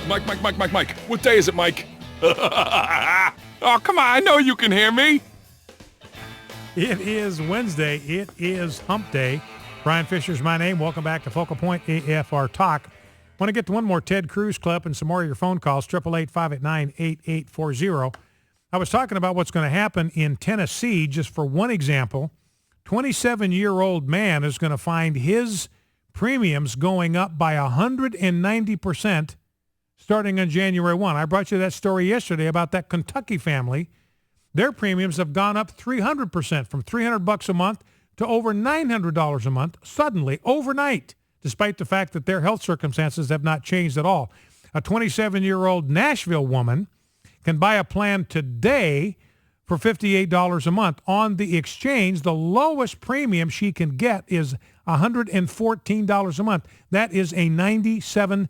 Mike. What day is it, Mike? Oh, come on. I know you can hear me. It is Wednesday. It is Hump Day. Brian Fisher's my name. Welcome back to Focal Point AFR Talk. Want to get to one more Ted Cruz clip and some more of your phone calls, 888-589-8840. I was talking about what's going to happen in Tennessee, just for one example. 27-year-old man is going to find his premiums going up by 190% starting on January 1. I brought you that story yesterday about that Kentucky family. Their premiums have gone up 300%, from $300 a month to over $900 a month, suddenly, overnight, despite the fact that their health circumstances have not changed at all. A 27-year-old Nashville woman can buy a plan today for $58 a month. On the exchange, the lowest premium she can get is $114 a month. That is a 97%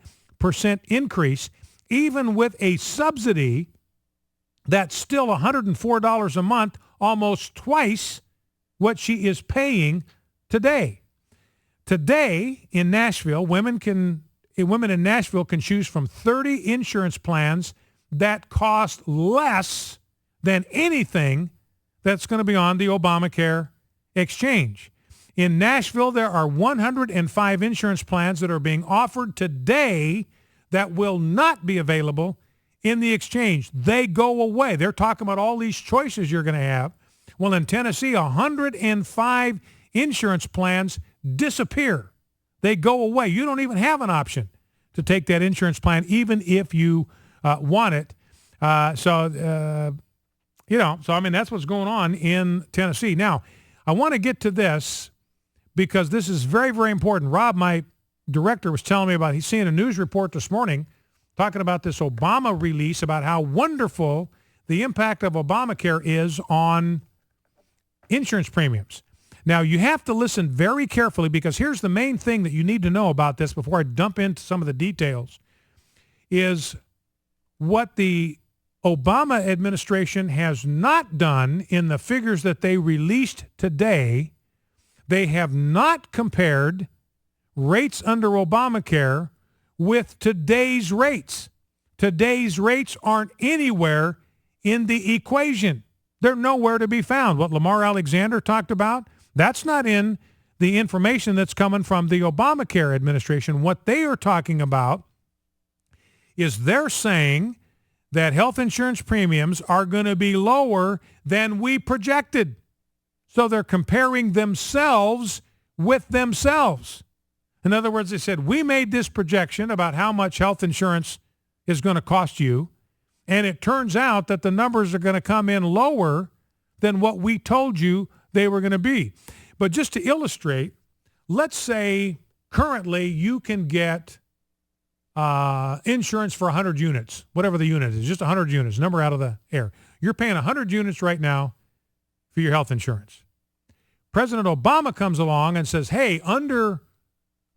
increase. Even with a subsidy, that's still $104 a month, almost twice what she is paying today. Today in Nashville, women in Nashville can choose from 30 insurance plans that cost less than anything that's going to be on the Obamacare exchange. In Nashville, there are 105 insurance plans that are being offered today that will not be available in the exchange. They go away. They're talking about all these choices you're going to have. Well, in Tennessee, 105 insurance plans disappear. They go away. You don't even have an option to take that insurance plan, even if you want it. So I mean, that's what's going on in Tennessee. Now, I want to get to this because this is very, very important. Rob, my director, was telling me about, he's seeing a news report this morning talking about this Obama release, about how wonderful the impact of Obamacare is on insurance premiums. Now, you have to listen very carefully, because here's the main thing that you need to know about this before I dump into some of the details, is what the Obama administration has not done in the figures that they released today. They have not compared rates under Obamacare with today's rates. Today's rates aren't anywhere in the equation. They're nowhere to be found. What Lamar Alexander talked about, that's not in the information that's coming from the Obamacare administration. What they are talking about is they're saying that health insurance premiums are going to be lower than we projected. So they're comparing themselves with themselves. In other words, they said, we made this projection about how much health insurance is going to cost you, and it turns out that the numbers are going to come in lower than what we told you they were going to be. But just to illustrate, let's say currently you can get insurance for 100 units, whatever the unit is, just 100 units, number out of the air. You're paying 100 units right now for your health insurance. President Obama comes along and says, hey, under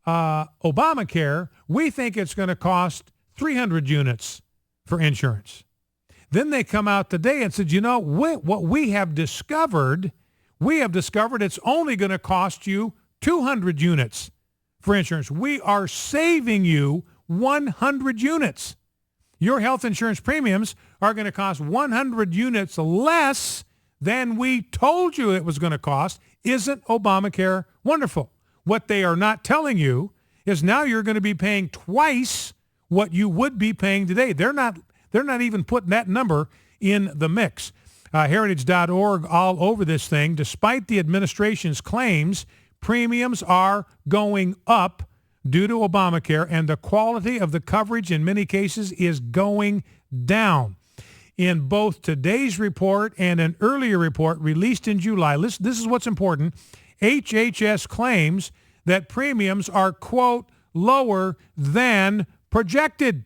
Obamacare, we think it's going to cost 300 units for insurance. Then they come out today and said, what we have discovered it's only going to cost you 200 units for insurance. We are saving you 100 units. Your health insurance premiums are going to cost 100 units less than we told you it was going to cost. Isn't Obamacare wonderful? What they are not telling you is now you're going to be paying twice what you would be paying today. They're not even putting that number in the mix. Heritage.org all over this thing. Despite the administration's claims, premiums are going up due to Obamacare, and the quality of the coverage in many cases is going down. In both today's report and an earlier report released in July, this is what's important, HHS claims that premiums are, quote, lower than projected.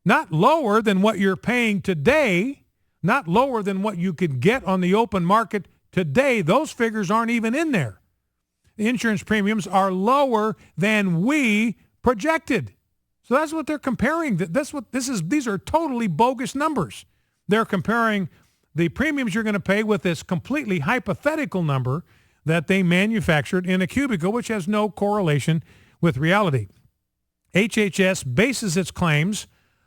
Not lower than what you're paying today, not lower than what you could get on the open market today. Those figures aren't even in there. The insurance premiums are lower than we projected. So that's what they're comparing. These are totally bogus numbers. They're comparing the premiums you're going to pay with this completely hypothetical number that they manufactured in a cubicle, which has no correlation with reality. HHS bases its claims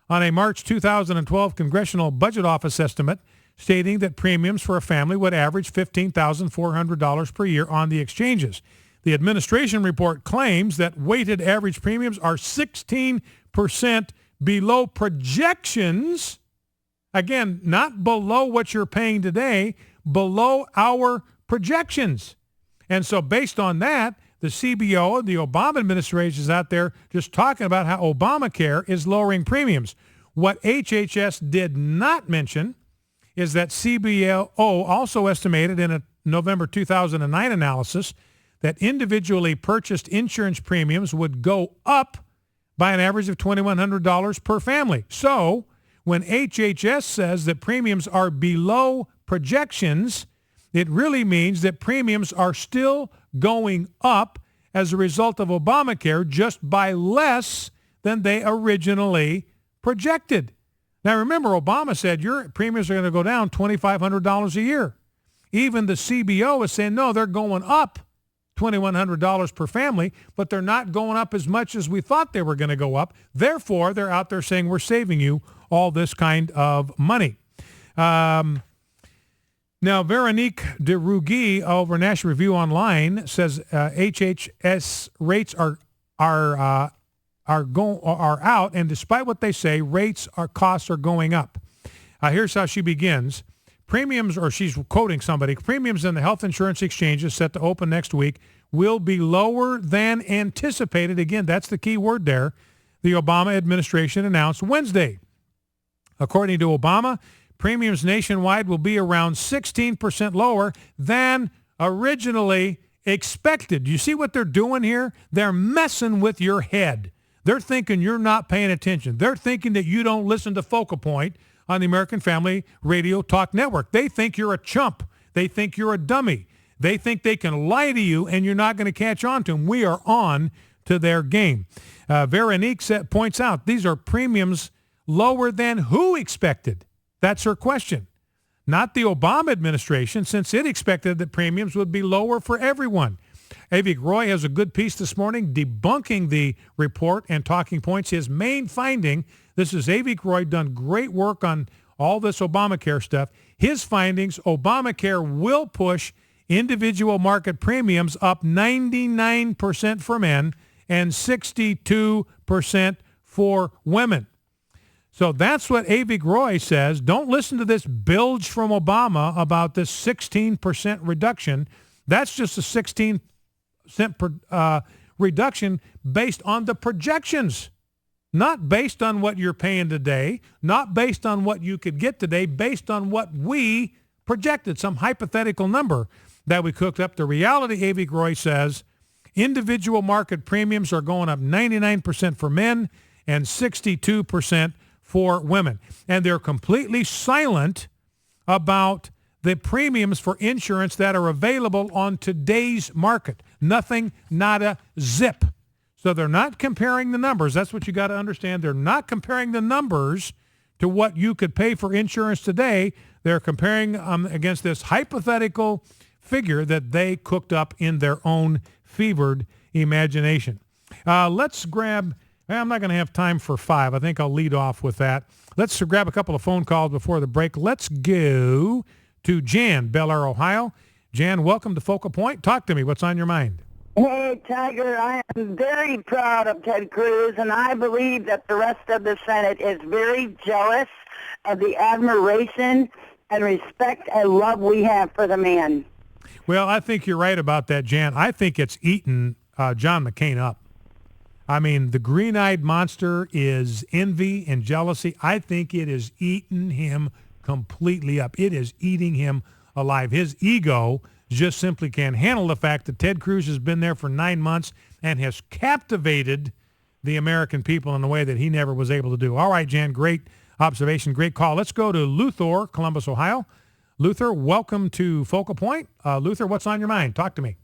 on a March 2012 Congressional Budget Office estimate stating that premiums for a family would average $15,400 per year on the exchanges. The administration report claims that weighted average premiums are 16% below projections. Again, not below what you're paying today, below our projections. And so based on that, the CBO, the Obama administration, is out there just talking about how Obamacare is lowering premiums. What HHS did not mention is that CBO also estimated in a November 2009 analysis that individually purchased insurance premiums would go up by an average of $2,100 per family. So when HHS says that premiums are below projections, it really means that premiums are still going up as a result of Obamacare, just by less than they originally projected. Now remember, Obama said your premiums are going to go down $2,500 a year. Even the CBO is saying, no, they're going up $2,100 per family, but they're not going up as much as we thought they were going to go up. Therefore, they're out there saying we're saving you all this kind of money. Now, Veronique de Rugy over National Review Online says HHS rates are out, and despite what they say, costs are going up. Here's how she begins. Premiums, or she's quoting somebody, premiums in the health insurance exchanges set to open next week will be lower than anticipated. Again, that's the key word there. The Obama administration announced Wednesday. According to Obama, premiums nationwide will be around 16% lower than originally expected. You see what they're doing here? They're messing with your head. They're thinking you're not paying attention. They're thinking that you don't listen to Focal Point on the American Family Radio Talk Network. They think you're a chump. They think you're a dummy. They think they can lie to you and you're not going to catch on to them. We are on to their game. Veronique points out these are premiums lower than who expected? That's her question. Not the Obama administration, since it expected that premiums would be lower for everyone. Avik Roy has a good piece this morning debunking the report and talking points. His main finding, this is Avik Roy, done great work on all this Obamacare stuff. His findings, Obamacare will push individual market premiums up 99% for men and 62% for women. So that's what Avik Roy says. Don't listen to this bilge from Obama about this 16% reduction. That's just a 16% reduction based on the projections, not based on what you're paying today, not based on what you could get today, based on what we projected, some hypothetical number that we cooked up. The reality, Avik Roy says, individual market premiums are going up 99% for men and 62% for women. And they're completely silent about the premiums for insurance that are available on today's market. Nothing, nada, zip. So they're not comparing the numbers. That's what you got to understand. They're not comparing the numbers to what you could pay for insurance today. They're comparing against this hypothetical figure that they cooked up in their own fevered imagination. Let's grab... I'm not going to have time for 5. I think I'll lead off with that. Let's grab a couple of phone calls before the break. Let's go to Jan, Bel Air, Ohio. Jan, welcome to Focal Point. Talk to me. What's on your mind? Hey, Tiger, I am very proud of Ted Cruz, and I believe that the rest of the Senate is very jealous of the admiration and respect and love we have for the man. Well, I think you're right about that, Jan. I think it's eaten John McCain up. I mean, the green-eyed monster is envy and jealousy. I think it is eating him completely up. It is eating him alive. His ego just simply can't handle the fact that Ted Cruz has been there for 9 months and has captivated the American people in a way that he never was able to do. All right, Jan, great observation, great call. Let's go to Luther, Columbus, Ohio. Luther, welcome to Focal Point. Luther, what's on your mind? Talk to me.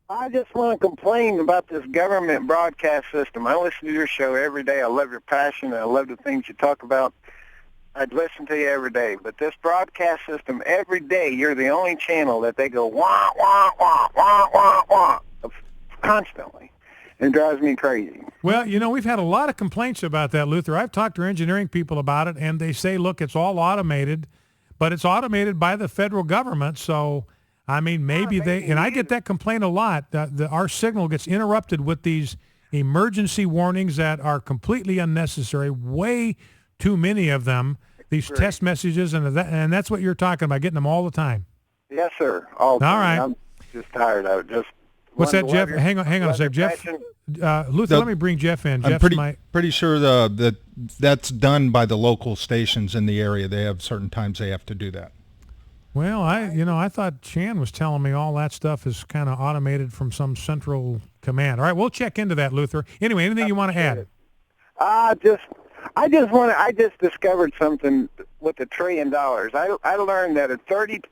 I just want to complain about this government broadcast system. I listen to your show every day. I love your passion. I love the things you talk about. I'd listen to you every day. But this broadcast system, every day, you're the only channel that they go wah, wah, wah, wah, wah, wah, constantly. It drives me crazy. Well, we've had a lot of complaints about that, Luther. I've talked to engineering people about it, and they say, look, it's all automated, but it's automated by the federal government. So, I mean, maybe and I get that complaint a lot. Our signal gets interrupted with these emergency warnings that are completely unnecessary, way too many of them, these test messages, and that's what you're talking about, getting them all the time. Yes, sir. All right. I'm just tired of it. What's that, Jeff? Hang on a sec. Jeff, Luther, let me bring Jeff in. I'm pretty sure that's done by the local stations in the area. They have certain times they have to do that. Well, I thought Shan was telling me all that stuff is kind of automated from some central command. All right, we'll check into that, Luther. Anyway, anything you want to add? I just discovered something with $1 trillion. I learned that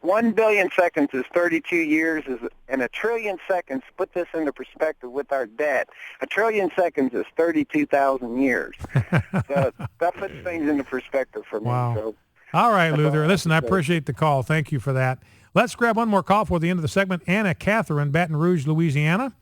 1 billion seconds is 32 years, and 1 trillion seconds, put this into perspective with our debt, 1 trillion seconds is 32,000 years. So that puts things into perspective for me. Wow. So all right, Luther. Listen, I appreciate the call. Thank you for that. Let's grab one more call for the end of the segment. Kathryn, Baton Rouge, Louisiana.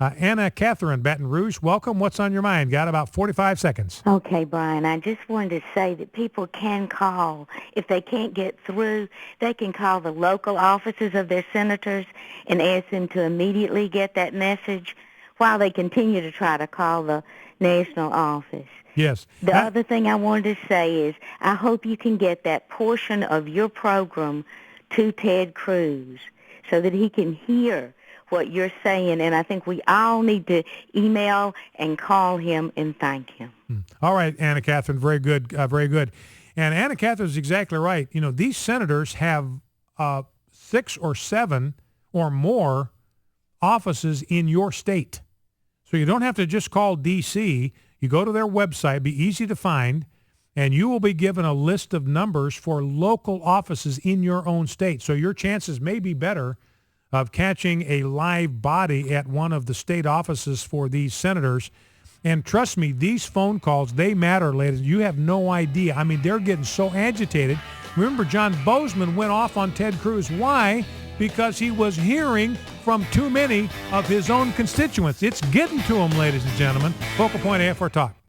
Kathryn, Baton Rouge, welcome. What's on your mind? Got about 45 seconds. Okay, Brian, I just wanted to say that people can call. If they can't get through, they can call the local offices of their senators and ask them to immediately get that message while they continue to try to call the national office. Yes. The other thing I wanted to say is I hope you can get that portion of your program to Ted Cruz so that he can hear what you're saying, and I think we all need to email and call him and thank him. All right, Kathryn, very good, very good. And Kathryn is exactly right. These senators have 6 or 7 or more offices in your state. So you don't have to just call D.C. You go to their website, be easy to find, and you will be given a list of numbers for local offices in your own state. So your chances may be better of catching a live body at one of the state offices for these senators. And trust me, these phone calls, they matter, ladies. You have no idea. I mean, they're getting so agitated. Remember, John Bozeman went off on Ted Cruz. Why? Because he was hearing from too many of his own constituents. It's getting to them, ladies and gentlemen. Focal Point AFR Talk.